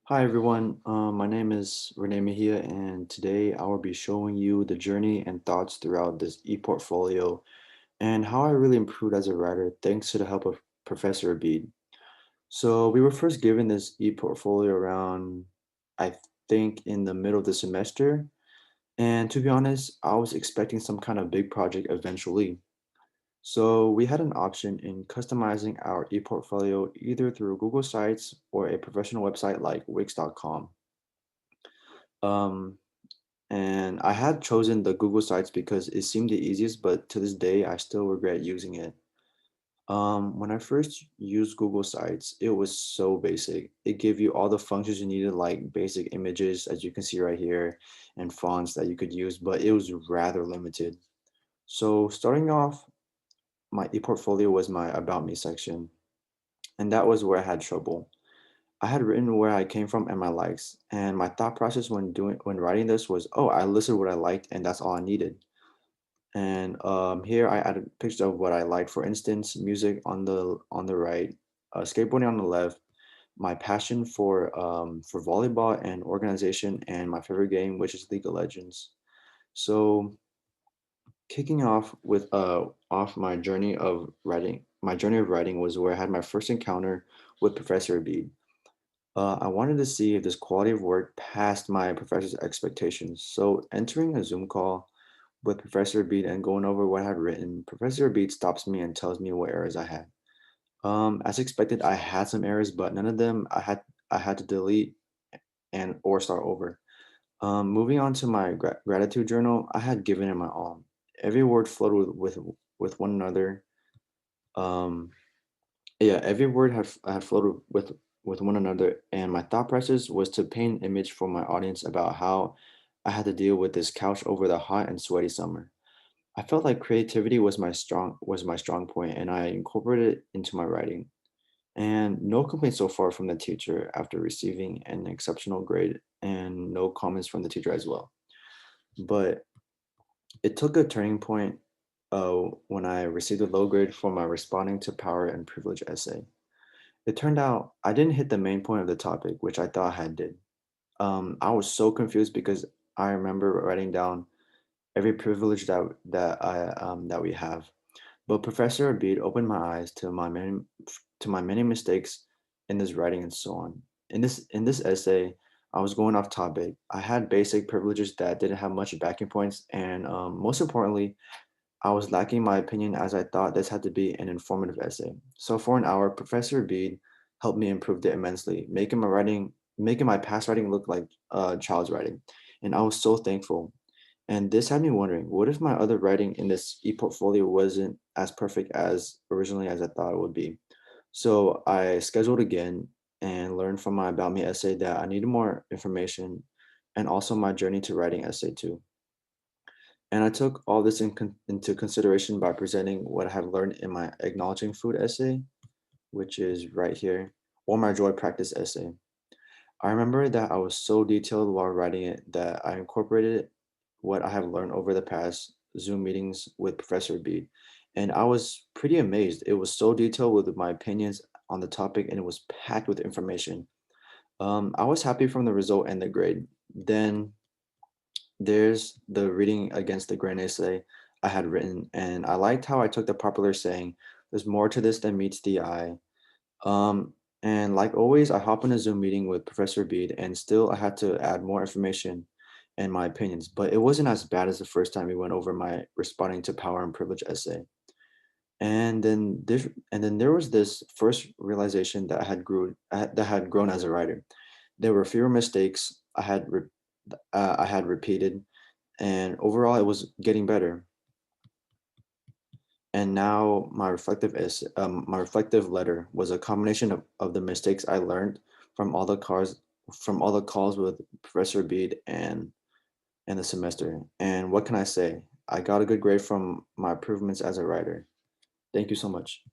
Hi everyone, my name is Renee Mejia, and today I will be showing you the journey and thoughts throughout this e-portfolio and how I really improved as a writer thanks to the help of Professor Abid. So we were first given this e-portfolio around, I think, in the middle of the semester, and to be honest, I was expecting some kind of big project eventually. So we had an option in customizing our e-portfolio either through Google Sites or a professional website like Wix.com. Um, and I had chosen the Google Sites because it seemed the easiest, but to this day, I still regret using it. When I first used Google Sites, it was so basic. It gave you all the functions you needed, like basic images, as you can see right here, and fonts that you could use, but it was rather limited. So starting off, my ePortfolio was my About Me section, and that was where I had trouble. I had written where I came from and my likes, and my thought process when writing this was, oh, I listed what I liked, and that's all I needed. And here I added pictures of what I liked. For instance, music on the right, skateboarding on the left, my passion for volleyball and organization, and my favorite game, which is League of Legends. So kicking off with off my journey of writing was where I had my first encounter with Professor Abid. I wanted to see if this quality of work passed my professor's expectations. So entering a Zoom call with Professor Beat and going over what I had written, Professor Beat stops me and tells me what errors I had. As expected, I had some errors, but none of them I had to delete and or start over. Moving on to my gratitude journal, I had given it my all. Every word flowed with one another. Um, Yeah, every word had flowed with one another, and my thought process was to paint an image for my audience about how I had to deal with this couch over the hot and sweaty summer. I felt like creativity was my strong point, and I incorporated it into my writing. And no complaints so far from the teacher after receiving an exceptional grade, and no comments from the teacher as well. But it took a turning point when I received a low grade for my responding to power and privilege essay. It turned out I didn't hit the main point of the topic, which I thought I had did. I was so confused because I remember writing down every privilege that we have. But Professor Abid opened my eyes to my many mistakes in this writing and so on. In this essay, I was going off topic. I had basic privileges that didn't have much backing points, and most importantly, I was lacking my opinion as I thought this had to be an informative essay. So for an hour, Professor Bede helped me improve it immensely, making my past writing look like a child's writing. And I was so thankful. And this had me wondering, what if my other writing in this e-portfolio wasn't as perfect as originally as I thought it would be? So I scheduled again and learned from my About Me essay that I needed more information and also my journey to writing essay too. And I took all this into consideration by presenting what I had learned in my acknowledging food essay, which is right here, or my joy practice essay. I remember that I was so detailed while writing it that I incorporated what I have learned over the past Zoom meetings with Professor Bede. And I was pretty amazed. It was so detailed with my opinions on the topic and it was packed with information. I was happy from the result and the grade. Then there's the reading against the grain essay I had written, and I liked how I took the popular saying, "There's more to this than meets the eye." And like always, I hop in a Zoom meeting with Professor Bede, and still I had to add more information and my opinions. But it wasn't as bad as the first time we went over my responding to power and privilege essay. And then there was this first realization that that had grown as a writer. There were fewer mistakes I had repeated, and overall it was getting better. And now my reflective letter was a combination of the mistakes I learned from all the calls with Professor Bede and the semester. And what can I say? I got a good grade from my improvements as a writer. Thank you so much.